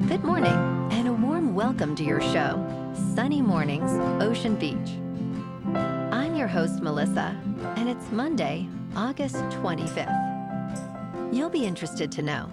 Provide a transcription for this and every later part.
Good morning, and a warm welcome to your show, Sunny Mornings, Ocean Beach. I'm your host, Melissa, and it's Monday, August 25th. You'll be interested to know.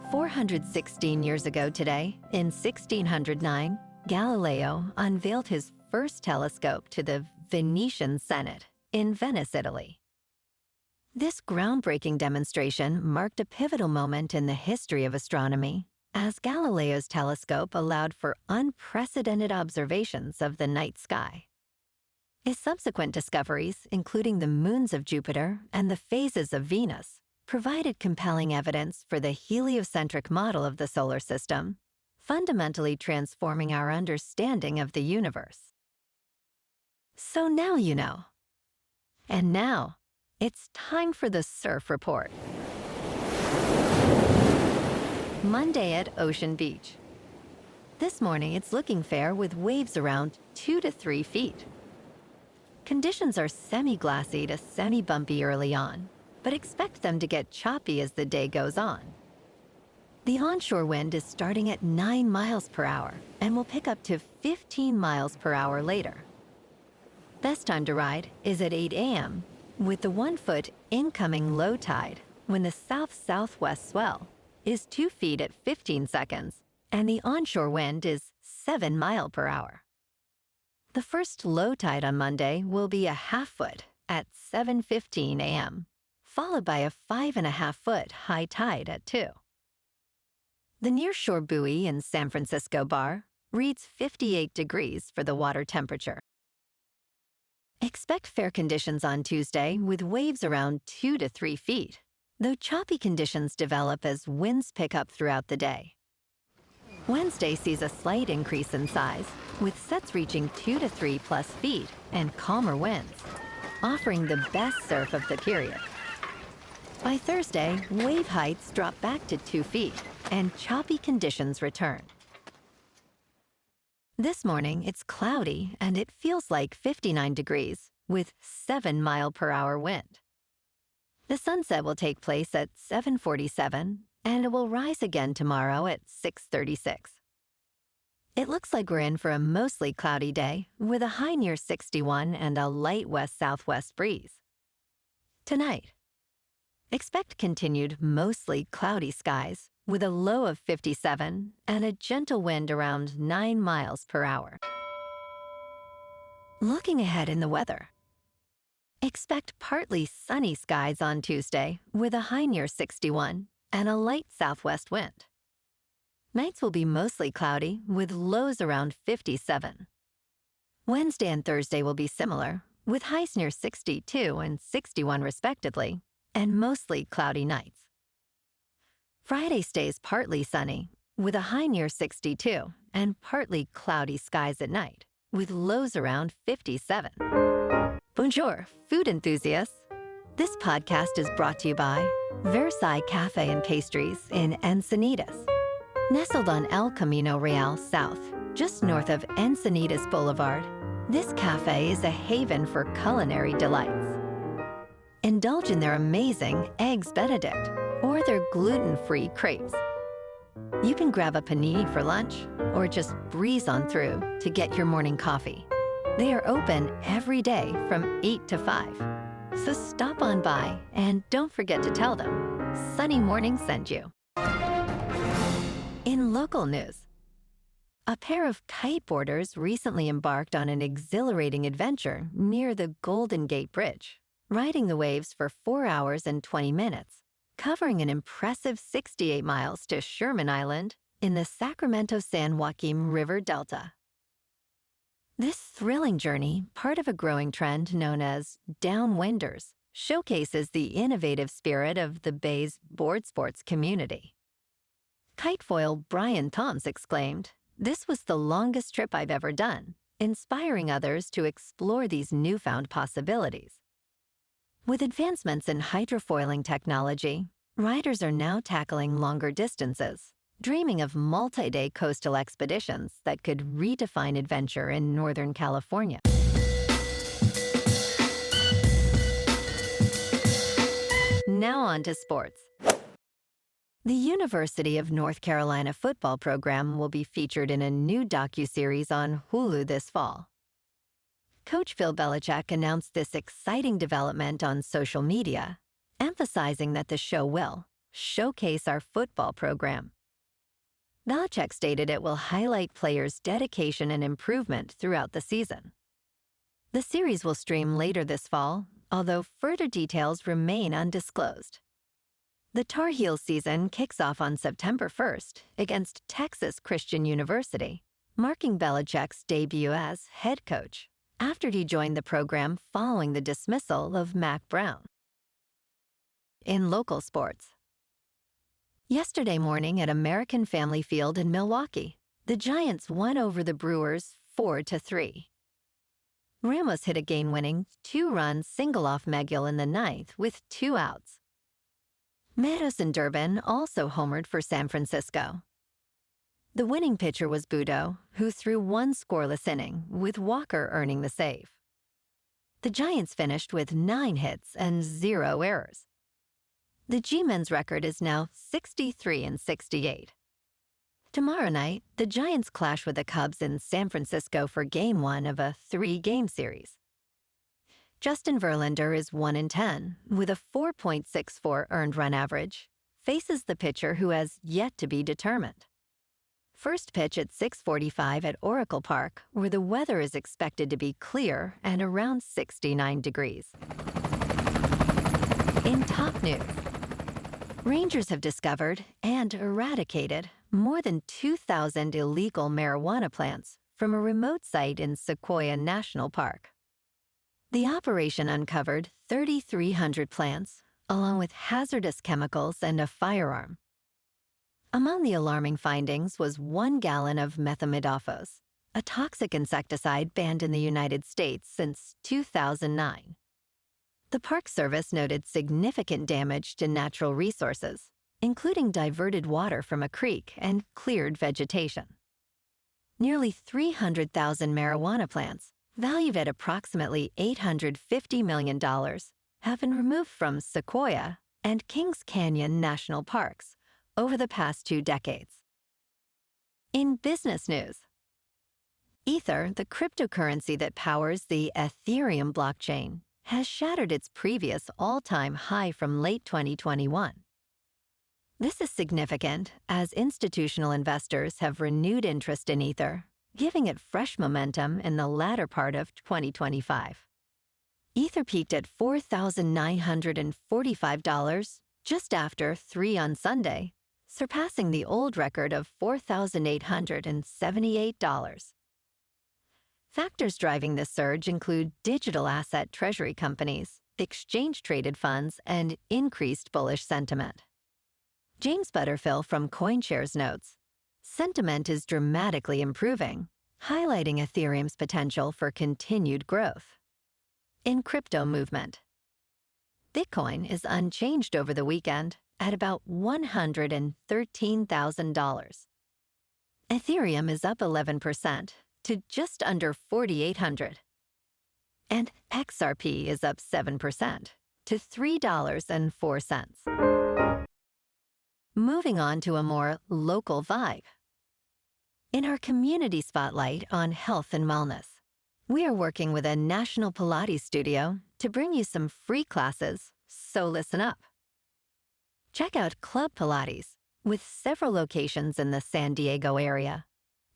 416 years ago today, in 1609, Galileo unveiled his first telescope to the Venetian Senate in Venice, Italy. This groundbreaking demonstration marked a pivotal moment in the history of astronomy, as Galileo's telescope allowed for unprecedented observations of the night sky. His subsequent discoveries, including the moons of Jupiter and the phases of Venus, provided compelling evidence for the heliocentric model of the solar system, fundamentally transforming our understanding of the universe. So now you know. And now, it's time for the Surf Report. Monday at Ocean Beach. This morning, it's looking fair with waves around 2 to 3 feet. Conditions are semi-glassy to semi-bumpy early on, but expect them to get choppy as the day goes on. The onshore wind is starting at 9 miles per hour and will pick up to 15 miles per hour later. Best time to ride is at 8 a.m. with the 1-foot incoming low tide when the south-southwest swell is 2 feet at 15 seconds and the onshore wind is 7 miles per hour. The first low tide on Monday will be a 1/2 foot at 7:15 a.m., followed by a 5.5 foot high tide at 2. The nearshore buoy in San Francisco Bar reads 58 degrees for the water temperature. Expect fair conditions on Tuesday with waves around 2 to 3 feet, though choppy conditions develop as winds pick up throughout the day. Wednesday sees a slight increase in size, with sets reaching 2 to 3 plus feet and calmer winds, offering the best surf of the period. By Thursday, wave heights drop back to 2 feet and choppy conditions return. This morning, it's cloudy and it feels like 59 degrees with 7 mile per hour wind. The sunset will take place at 7:47 and it will rise again tomorrow at 6:36. It looks like we're in for a mostly cloudy day with a high near 61 and a light west-southwest breeze. Tonight, expect continued mostly cloudy skies with a low of 57 and a gentle wind around 9 miles per hour. Looking ahead in the weather, expect partly sunny skies on Tuesday with a high near 61 and a light southwest wind. Nights will be mostly cloudy with lows around 57. Wednesday and Thursday will be similar, with highs near 62 and 61 respectively, and mostly cloudy nights. Friday stays partly sunny, with a high near 62 and partly cloudy skies at night, with lows around 57. Bonjour, food enthusiasts. This podcast is brought to you by Versailles Cafe and Pastries in Encinitas. Nestled on El Camino Real South, just north of Encinitas Boulevard, this cafe is a haven for culinary delights. Indulge in their amazing Eggs Benedict or their gluten-free crepes. You can grab a panini for lunch or just breeze on through to get your morning coffee. They are open every day from 8 to 5. So stop on by and don't forget to tell them Sunny Morning sent you. In local news, a pair of kiteboarders recently embarked on an exhilarating adventure near the Golden Gate Bridge, riding the waves for 4 hours and 20 minutes, covering an impressive 68 miles to Sherman Island in the Sacramento-San Joaquin River Delta. This thrilling journey, part of a growing trend known as downwinders, showcases the innovative spirit of the Bay's board sports community. Kitefoil Brian Thoms exclaimed, "This was the longest trip I've ever done," inspiring others to explore these newfound possibilities. With advancements in hydrofoiling technology, riders are now tackling longer distances, dreaming of multi-day coastal expeditions that could redefine adventure in Northern California. Now on to sports. The University of North Carolina football program will be featured in a new docuseries on Hulu this fall. Coach Phil Belichick announced this exciting development on social media, emphasizing that the show will showcase our football program. Belichick stated it will highlight players' dedication and improvement throughout the season. The series will stream later this fall, although further details remain undisclosed. The Tar Heels season kicks off on September 1st against Texas Christian University, marking Belichick's debut as head coach after he joined the program following the dismissal of Mac Brown. In local sports. Yesterday morning at American Family Field in Milwaukee, the Giants won over the Brewers 4-3. Ramos hit a game-winning 2-run single-off Megill in the ninth with 2 outs. Meadows and Durbin also homered for San Francisco. The winning pitcher was Budo, who threw 1 scoreless inning, with Walker earning the save. The Giants finished with 9 hits and 0 errors. The G-men's record is now 63-68. Tomorrow night, the Giants clash with the Cubs in San Francisco for Game 1 of a 3-game series. Justin Verlander is 1-10, with a 4.64 earned run average, faces the pitcher who has yet to be determined. First pitch at 6:45 at Oracle Park, where the weather is expected to be clear and around 69 degrees. In top news, Rangers have discovered and eradicated more than 2,000 illegal marijuana plants from a remote site in Sequoia National Park. The operation uncovered 3,300 plants, along with hazardous chemicals and a firearm. Among the alarming findings was 1 gallon of methimidofos, a toxic insecticide banned in the United States since 2009. The Park Service noted significant damage to natural resources, including diverted water from a creek and cleared vegetation. Nearly 300,000 marijuana plants, valued at approximately $850 million, have been removed from Sequoia and Kings Canyon National Parks over the past 2 decades. In business news, Ether, the cryptocurrency that powers the Ethereum blockchain, has shattered its previous all-time high from late 2021. This is significant as institutional investors have renewed interest in Ether, giving it fresh momentum in the latter part of 2025. Ether peaked at $4,945 just after 3 on Sunday, surpassing the old record of $4,878. Factors driving this surge include digital asset treasury companies, exchange-traded funds, and increased bullish sentiment. James Butterfill from CoinShares notes, "Sentiment is dramatically improving, highlighting Ethereum's potential for continued growth." In crypto movement, Bitcoin is unchanged over the weekend at about $113,000. Ethereum is up 11% to just under 4,800. And XRP is up 7% to $3.04. Moving on to a more local vibe. In our community spotlight on health and wellness, we are working with a national Pilates studio to bring you some free classes, so listen up. Check out Club Pilates, with several locations in the San Diego area.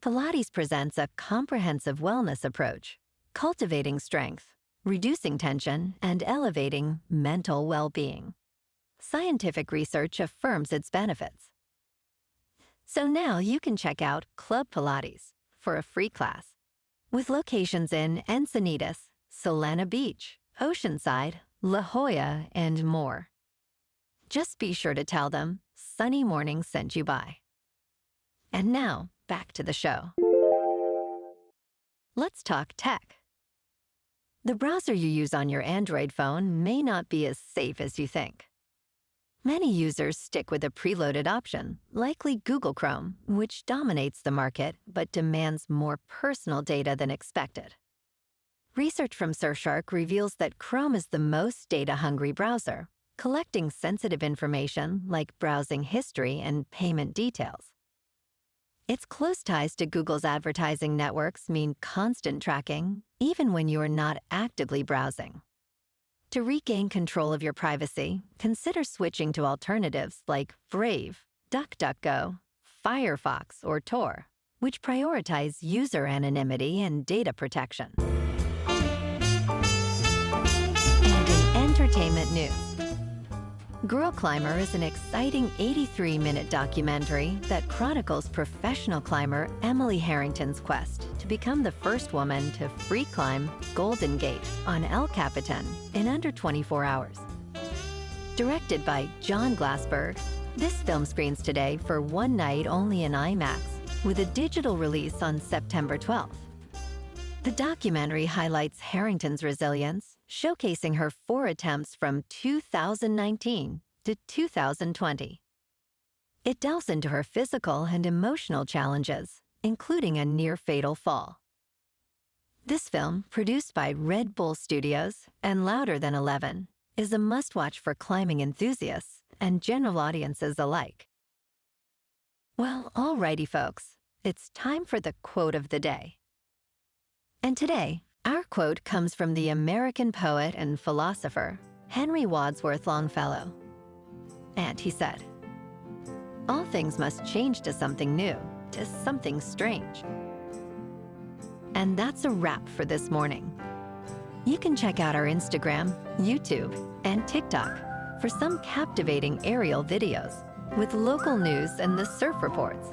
Pilates presents a comprehensive wellness approach, cultivating strength, reducing tension, and elevating mental well-being. Scientific research affirms its benefits. So now you can check out Club Pilates for a free class, with locations in Encinitas, Solana Beach, Oceanside, La Jolla, and more. Just be sure to tell them Sunny Morning sent you by. And now, back to the show. Let's talk tech. The browser you use on your Android phone may not be as safe as you think. Many users stick with a preloaded option, likely Google Chrome, which dominates the market but demands more personal data than expected. Research from Surfshark reveals that Chrome is the most data-hungry browser, collecting sensitive information like browsing history and payment details. Its close ties to Google's advertising networks mean constant tracking, even when you are not actively browsing. To regain control of your privacy, consider switching to alternatives like Brave, DuckDuckGo, Firefox, or Tor, which prioritize user anonymity and data protection. And in entertainment news, Girl Climber is an exciting 83-minute documentary that chronicles professional climber Emily Harrington's quest to become the first woman to free climb Golden Gate on El Capitan in under 24 hours. Directed by John Glassberg, this film screens today for one night only in IMAX, with a digital release on September 12th. The documentary highlights Harrington's resilience, showcasing her 4 attempts from 2019 to 2020. It delves into her physical and emotional challenges, including a near-fatal fall. This film, produced by Red Bull Studios and Louder Than 11, is a must-watch for climbing enthusiasts and general audiences alike. Well, alrighty folks, it's time for the quote of the day. And today, our quote comes from the American poet and philosopher, Henry Wadsworth Longfellow. And he said, "All things must change to something new, to something strange." And that's a wrap for this morning. You can check out our Instagram, YouTube, and TikTok for some captivating aerial videos with local news and the surf reports.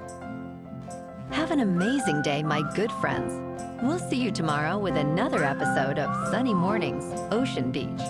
Have an amazing day, my good friends. We'll see you tomorrow with another episode of Sunny Mornings, Ocean Beach.